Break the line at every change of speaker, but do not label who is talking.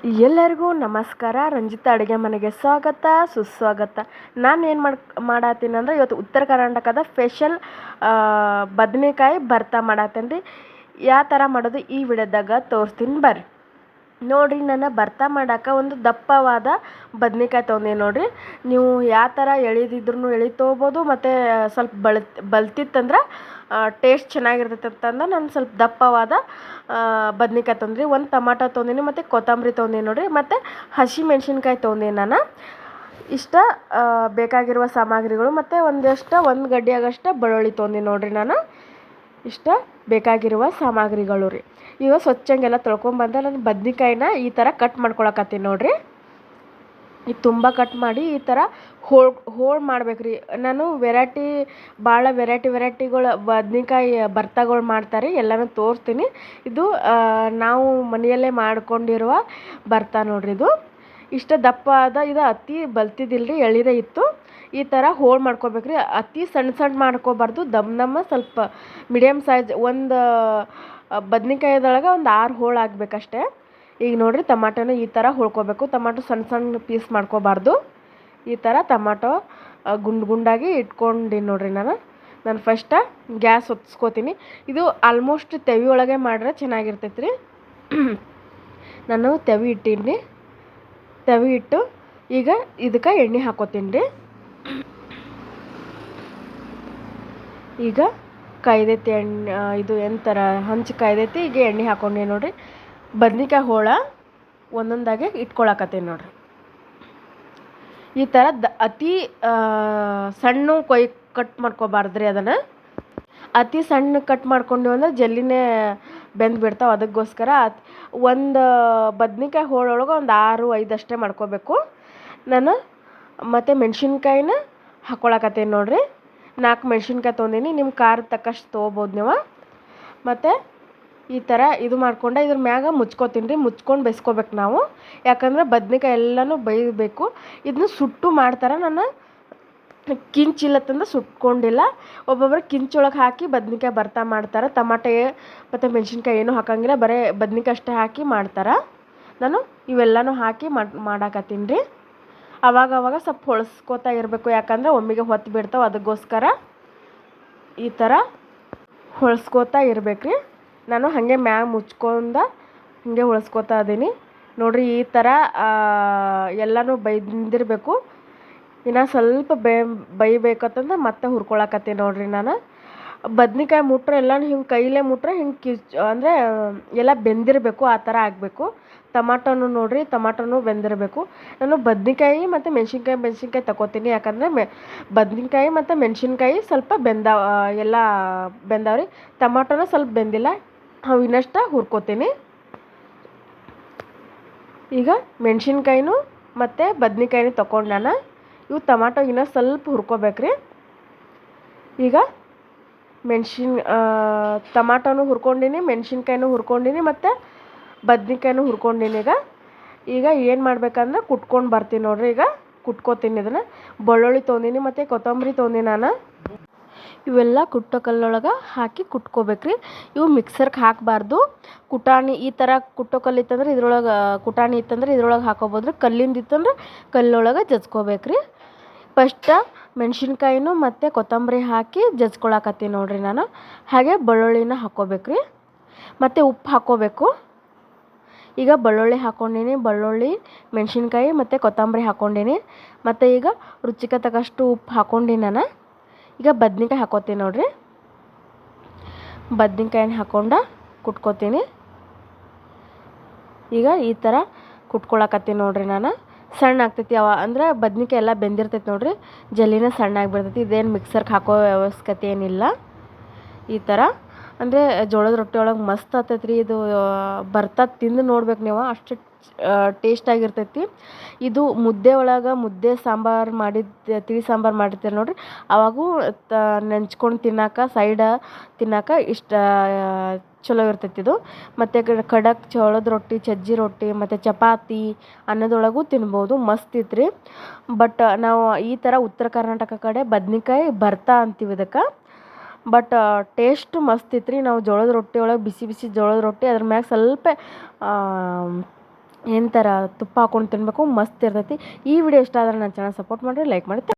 ಎಲ್ಲರಿಗೂ ನಮಸ್ಕಾರ. ರಂಜಿತಾ ಅಡುಗೆ ಮನೆಗೆ ಸ್ವಾಗತ ಸುಸ್ವಾಗತ. ನಾನು ಏನು ಮಾಡತ್ತೀನಿ ಅಂದ್ರೆ ಇವತ್ತು ಉತ್ತರ ಕರ್ನಾಟಕದ ಸ್ಪೆಷಲ್ ಬದನೆಕಾಯಿ ಭರ್ತಾ ಮಾಡತ್ತೀನಿ ರೀ. ಯಾವ ಥರ ಮಾಡೋದು ಈ ವಿಡಿಯೋದಾಗ ತೋರಿಸ್ತೀನಿ ಬರ್ರಿ. ನೋಡಿರಿ, ನಾನು ಭರ್ತಾ ಮಾಡೋಕೆ ಒಂದು ದಪ್ಪವಾದ ಬದನೆಕಾಯಿ ತೊಗೊಂಡೀನಿ ನೋಡಿರಿ. ನೀವು ಯಾವ ಥರ ಎಳಿದಿದ್ರು ಎಳಿ ತೊಗೋಬೋದು, ಮತ್ತು ಸ್ವಲ್ಪ ಬಲ್ತಿತ್ತಂದ್ರೆ ಟೇಸ್ಟ್ ಚೆನ್ನಾಗಿರ್ತೈತೆ ಅಂತಂದು ನಾನು ಸ್ವಲ್ಪ ದಪ್ಪವಾದ ಬದ್ನೆಕಾಯಿ ತೊಗೊಂಡ್ರಿ. ಒಂದು ಟೊಮಾಟೊ ತೊಗೊಂಡಿನಿ, ಮತ್ತು ಕೊತ್ತಂಬರಿ ತೊಗೊಂಡಿನಿ ನೋಡಿರಿ, ಮತ್ತು ಹಸಿ ಮೆಣಸಿನ್ಕಾಯಿ ತೊಗೊಂಡಿನಿ ನಾನು. ಇಷ್ಟ ಬೇಕಾಗಿರುವ ಸಾಮಗ್ರಿಗಳು, ಮತ್ತು ಒಂದು ಗಡ್ಡೆಯಾಗಷ್ಟು ಬೆಳ್ಳುಳ್ಳಿ ತೊಗೊಂಡಿನಿ ನೋಡಿರಿ ನಾನು. ಇಷ್ಟ ಬೇಕಾಗಿರುವ ಸಾಮಗ್ರಿಗಳು ರೀ. ಈಗ ಸ್ವಚ್ಛಂಗೆಲ್ಲ ತೊಳ್ಕೊಂಬಂದ ನಾನು ಬದ್ನೆಕಾಯಿನ ಈ ಥರ ಕಟ್ ಮಾಡ್ಕೊಳಕತ್ತೀನಿ ನೋಡಿರಿ. ಇದು ತುಂಬ ಕಟ್ ಮಾಡಿ ಈ ಥರ ಹೋಳು ಮಾಡ್ಬೇಕು ರೀ. ನಾನು ಭಾಳ ವೆರೈಟಿಗಳು ಬದ್ನೆಕಾಯಿ ಭರ್ತಾಗಳು ಮಾಡ್ತಾರೆ, ಎಲ್ಲನೂ ತೋರಿಸ್ತೀನಿ. ಇದು ನಾವು ಮನೆಯಲ್ಲೇ ಮಾಡ್ಕೊಂಡಿರುವ ಭರ್ತಾ ನೋಡ್ರಿ. ಇದು ಇಷ್ಟ ದಪ್ಪ ಇದು ಅತಿ ಬಲ್ತಿದ್ದಿಲ್ಲ ರೀ, ಎಳಿದೇ ಇತ್ತು. ಈ ಥರ ಹೋಳು ಮಾಡ್ಕೋಬೇಕು ರೀ. ಅತಿ ಸಣ್ಣ ಮಾಡ್ಕೋಬಾರ್ದು, ದಮ್ಮ ಸ್ವಲ್ಪ ಮೀಡಿಯಮ್ ಸೈಜ್. ಒಂದು ಬದ್ನೆಕಾಯಿದೊಳಗೆ ಒಂದು 6 ಹೋಳು ಆಗಬೇಕಷ್ಟೇ. ಈಗ ನೋಡಿರಿ, ಟಮಾಟೋನ ಈ ಥರ ಹೊಳ್ಕೊಬೇಕು. ಟಮಾಟೊ ಸಣ್ಣ ಪೀಸ್ ಮಾಡ್ಕೋಬಾರ್ದು. ಈ ಥರ ಟಮಾಟೊ ಗುಂಡಾಗಿ ಇಟ್ಕೊಂಡು ನೋಡಿರಿ. ನಾನು ಫಸ್ಟ ಗ್ಯಾಸ್ ಹೊತ್ಸ್ಕೊತೀನಿ. ಇದು ಆಲ್ಮೋಸ್ಟ್ ತೆವಿ ಒಳಗೆ ಮಾಡ್ರೆ ಚೆನ್ನಾಗಿರ್ತೈತೆ ರೀ. ನಾನು ತೆವಿ ಇಟ್ಟೀನಿ. ತೆವಿ ಇಟ್ಟು ಈಗ ಇದಕ್ಕೆ ಎಣ್ಣೆ ಹಾಕೋತೀನಿ ರೀ. ಈಗ ಕಾಯ್ದೈತಿ ಎಣ್ಣೆ, ಇದು ಎಂಥರ ಹಂಚು ಕಾಯ್ದೈತಿ. ಈಗ ಎಣ್ಣೆ ಹಾಕೊಂಡೆ ನೋಡಿರಿ. ಬದ್ನೆಕಾಯಿ ಹೋಳ ಒಂದೊಂದಾಗೆ ಇಟ್ಕೊಳಕತ್ತೀನಿ ನೋಡಿರಿ. ಈ ಥರ ಅತಿ ಸಣ್ಣ ಕಟ್ ಮಾಡ್ಕೊಬಾರ್ದ್ರಿ. ಅದನ್ನು ಅತಿ ಸಣ್ಣ ಕಟ್ ಮಾಡ್ಕೊಂಡ್ವಿ ಅಂದ್ರೆ ಜಲ್ಲಿನೇ ಬೆಂದು ಬಿಡ್ತಾವೆ. ಅದಕ್ಕೋಸ್ಕರ ಒಂದು ಬದ್ನೆಕಾಯಿ ಹೋಳೊಳಗೆ ಒಂದು 6-5 ಅಷ್ಟೇ ಮಾಡ್ಕೋಬೇಕು ನಾನು. ಮತ್ತು ಮೆಣಸಿನ್ಕಾಯಿನ ಹಾಕ್ಕೊಳಕತ್ತೀನಿ ನೋಡಿರಿ. 4 ಮೆಣಸಿನ್ಕಾಯಿ ತೊಗೊಂಡಿನಿ. ನಿಮ್ಮ ಖಾರ ತಕ್ಕಷ್ಟು ತೊಗೋಬೋದು ನೀವು. ಮತ್ತು ಈ ಥರ ಇದು ಮಾಡ್ಕೊಂಡು ಇದ್ರ ಮ್ಯಾಗ ಮುಚ್ಕೋತೀನಿ ರೀ. ಮುಚ್ಕೊಂಡು ಬೇಯಿಸ್ಕೋಬೇಕು ನಾವು, ಯಾಕಂದ್ರೆ ಬದ್ನೆಕಾಯಿ ಎಲ್ಲನೂ ಬೇಯಬೇಕು. ಇದನ್ನ ಸುಟ್ಟು ಮಾಡ್ತಾರೆ. ನಾನು ಕಿಂಚಿಲ್ಲತ್ತಂದ್ರೆ ಸುಟ್ಕೊಂಡಿಲ್ಲ. ಒಬ್ಬೊಬ್ಬರು ಕಿಂಚೊಳಗೆ ಹಾಕಿ ಬದ್ನೆಕಾಯಿ ಭರ್ತಾ ಮಾಡ್ತಾರೆ. ಟಮಾಟೆ ಮತ್ತು ಮೆಣಸಿನ್ಕಾಯಿ ಏನೂ ಹಾಕಂಗಿಲ್ಲ, ಬರೀ ಬದ್ನೆಕಾಯಿ ಅಷ್ಟೇ ಹಾಕಿ ಮಾಡ್ತಾರೆ. ನಾನು ಇವೆಲ್ಲನೂ ಹಾಕಿ ಮಾಡಾಕತ್ತೀನಿ ರೀ. ಅವಾಗ ಸ್ವಲ್ಪ ಹೊಳ್ಸ್ಕೋತಾ ಇರಬೇಕು, ಯಾಕಂದರೆ ಒಮ್ಮೆಗೆ ಹೊತ್ತು ಬಿಡ್ತಾವೆ. ಅದಕ್ಕೋಸ್ಕರ ಈ ಥರ ಹೊಳ್ಸ್ಕೋತಾ ಇರ್ಬೇಕು ರೀ. ನಾನು ಹಾಗೆ ಮ್ಯಾಗ ಮುಚ್ಕೊಂಡು ಹಾಗೆ ಹೊಳ್ಸ್ಕೋತಾ ಇದ್ದೀನಿ ನೋಡಿರಿ. ಈ ಥರ ಎಲ್ಲನೂ ಬೈದಿರಬೇಕು. ಇನ್ನು ಸ್ವಲ್ಪ ಬೇಯಬೇಕಂತಂದ್ರೆ ಮತ್ತೆ ಹುರ್ಕೊಳಕತ್ತೀನಿ ನೋಡಿರಿ. ನಾನು ಬದ್ನೆಕಾಯಿ ಮುಟ್ರೆ ಎಲ್ಲನೂ ಹಿಂಗೆ ಕೈಲೇ ಮುಟ್ರೆ ಹಿಂಗೆ ಅಂದರೆ ಎಲ್ಲ ಬೆಂದಿರಬೇಕು, ಆ ಥರ ಆಗಬೇಕು. ಟಮಾಟೋನು ನೋಡಿರಿ, ಟಮಾಟೋನು ಬೆಂದಿರಬೇಕು. ನಾನು ಬದ್ನೆಕಾಯಿ ಮತ್ತು ಮೆಣಸಿನ್ಕಾಯಿ ತಗೋತೀನಿ, ಯಾಕಂದರೆ ಬದ್ನೆಕಾಯಿ ಮತ್ತು ಮೆಣಸಿನ್ಕಾಯಿ ಸ್ವಲ್ಪ ಎಲ್ಲ ಬೆಂದಾವ್ರಿ. ಟಮಾಟೋನ ಸ್ವಲ್ಪ ಬೆಂದಿಲ್ಲ, ಅವು ಇನ್ನಷ್ಟು ಹುರ್ಕೋತೀನಿ. ಈಗ ಮೆಣಸಿನ್ಕಾಯಿನೂ ಮತ್ತು ಬದ್ನೆಕಾಯಿನೂ ತೊಗೊಂಡು ನಾನು ಇವು ಟಮಾಟೊ ಇನ್ನೂ ಸ್ವಲ್ಪ ಹುರ್ಕೋಬೇಕ್ರಿ. ಈಗ ಟಮಾಟೋನು ಹುರ್ಕೊಂಡಿನಿ, ಮೆಣಸಿನ್ಕಾಯಿನೂ ಹುರ್ಕೊಂಡಿನಿ, ಮತ್ತು ಬದ್ನೆಕಾಯಿನೂ ಹುರ್ಕೊಂಡಿನಿ. ಈಗ ಏನು ಮಾಡ್ಬೇಕಂದ್ರೆ ಕುಟ್ಕೊಂಡು ಬರ್ತೀನಿ ನೋಡಿರಿ. ಈಗ ಕುಟ್ಕೋತೀನಿ. ಇದನ್ನು ಬೆಳ್ಳುಳ್ಳಿ ತೊಗೊಂಡಿನಿ ಮತ್ತು ಕೊತ್ತಂಬರಿ ತೊಗೊಂಡಿನಿ ನಾನು. ಇವೆಲ್ಲ ಕುಟ್ಟೋ ಕಲ್ಲೊಳಗೆ ಹಾಕಿ ಕುಟ್ಕೋಬೇಕ್ರಿ. ಇವು ಮಿಕ್ಸರ್ಗೆ ಹಾಕಬಾರ್ದು. ಕುಟಾಣಿ ಈ ಥರ ಕುಟ್ಟೋ ಕಲ್ಲು ಇತ್ತಂದ್ರೆ ಇದ್ರೊಳಗೆ, ಕುಟಾಣಿ ಇತ್ತಂದ್ರೆ ಇದ್ರೊಳಗೆ ಹಾಕೋಬೋದ್ರಿ. ಕಲ್ಲಿಂದ ಇತ್ತಂದ್ರೆ ಕಲ್ಲೊಳಗೆ ಜಜ್ಕೋಬೇಕ್ರಿ. ಫಸ್ಟ ಮೆಣಸಿನ್ಕಾಯಿನೂ ಮತ್ತು ಕೊತ್ತಂಬರಿ ಹಾಕಿ ಜಜ್ಕೊಳಕತ್ತೀನಿ ನೋಡಿರಿ ನಾನು. ಹಾಗೆ ಬೆಳ್ಳುಳ್ಳಿನ ಹಾಕ್ಕೋಬೇಕ್ರಿ, ಮತ್ತು ಉಪ್ಪು ಹಾಕ್ಕೋಬೇಕು. ಈಗ ಬೆಳ್ಳುಳ್ಳಿ ಹಾಕ್ಕೊಂಡಿನಿ, ಬೆಳ್ಳುಳ್ಳಿ, ಮೆಣಸಿನ್ಕಾಯಿ ಮತ್ತು ಕೊತ್ತಂಬರಿ ಹಾಕ್ಕೊಂಡಿನಿ. ಮತ್ತು ಈಗ ರುಚಿಗೆ ತಕ್ಕಷ್ಟು ಉಪ್ಪು ಹಾಕ್ಕೊಂಡಿನಿ ನಾನು. ಈಗ ಬದ್ನೆಕಾಯಿ ಹಾಕ್ಕೋತೀನಿ ನೋಡಿರಿ. ಬದ್ನೆಕಾಯಿನ ಹಾಕ್ಕೊಂಡು ಕುಟ್ಕೋತೀನಿ. ಈಗ ಈ ಥರ ಕುಟ್ಕೊಳಕತ್ತೀನಿ ನೋಡಿರಿ ನಾನು. ಸಣ್ಣ ಆಗ್ತೈತಿ ಅಂದರೆ ಬದ್ನೆಕಾಯಿ ಎಲ್ಲ ಬೆಂದಿರ್ತೈತಿ ನೋಡಿರಿ, ಜಲ್ಲಿನ ಸಣ್ಣ ಆಗಿಬಿಡ್ತೈತಿ. ಇದೇನು ಮಿಕ್ಸರ್ಗೆ ಹಾಕೋ ಅವಶ್ಯಕತೆ ಏನಿಲ್ಲ. ಈ ಥರ ಅಂದರೆ ಜೋಳದ ರೊಟ್ಟಿ ಒಳಗೆ ಮಸ್ತ್ ಆಗ್ತೈತೆ ರೀ ಇದು ಭರ್ತಾ. ತಿಂದು ನೋಡ್ಬೇಕು ನೀವು, ಅಷ್ಟು ಟೇಸ್ಟಾಗಿರ್ತೈತಿ. ಇದು ಮುದ್ದೆ ಒಳಗೆ ಮುದ್ದೆ ಸಾಂಬಾರು ತಿಳಿ ಸಾಂಬಾರು ಮಾಡಿರ್ತೀರಿ ನೋಡಿರಿ, ಅವಾಗೂ ನೆಂಚ್ಕೊಂಡು ಸೈಡ ತಿನ್ನೋಕೆ ಇಷ್ಟ ಚಲೋ ಇರ್ತೈತಿ ಇದು. ಮತ್ತು ಖಡಕ್ ಜೋಳದ ರೊಟ್ಟಿ, ಸಜ್ಜಿ ರೊಟ್ಟಿ ಮತ್ತು ಚಪಾತಿ ಅನ್ನದೊಳಗೂ ತಿನ್ಬೋದು. ಮಸ್ತ್ ಇತ್ತು. ಬಟ್ ನಾವು ಈ ಥರ ಉತ್ತರ ಕರ್ನಾಟಕ ಕಡೆ ಬದ್ನೆಕಾಯಿ ಭರ್ತಾ ಅಂತೀವಿ ಇದಕ್ಕೆ. ಬಟ್ ಟೇಸ್ಟ್ ಮಸ್ತ್ ಇತ್ತು ರೀ. ನಾವು ಜೋಳದ ರೊಟ್ಟಿ ಒಳಗೆ ಬಿಸಿ ಜೋಳದ ರೊಟ್ಟಿ, ಅದ್ರ ಮ್ಯಾಗ ಸ್ವಲ್ಪ ಏನು ಥರ ತುಪ್ಪ ಹಾಕ್ಕೊಂಡು ತಿನ್ನಬೇಕು, ಮಸ್ತ್ ಇರ್ತೈತಿ. ಈ ವಿಡಿಯೋ ಇಷ್ಟ ಆದ್ರೆ ನನ್ನ ಚಾನಲ್ ಸಪೋರ್ಟ್ ಮಾಡಿರಿ, ಲೈಕ್ ಮಾಡಿ.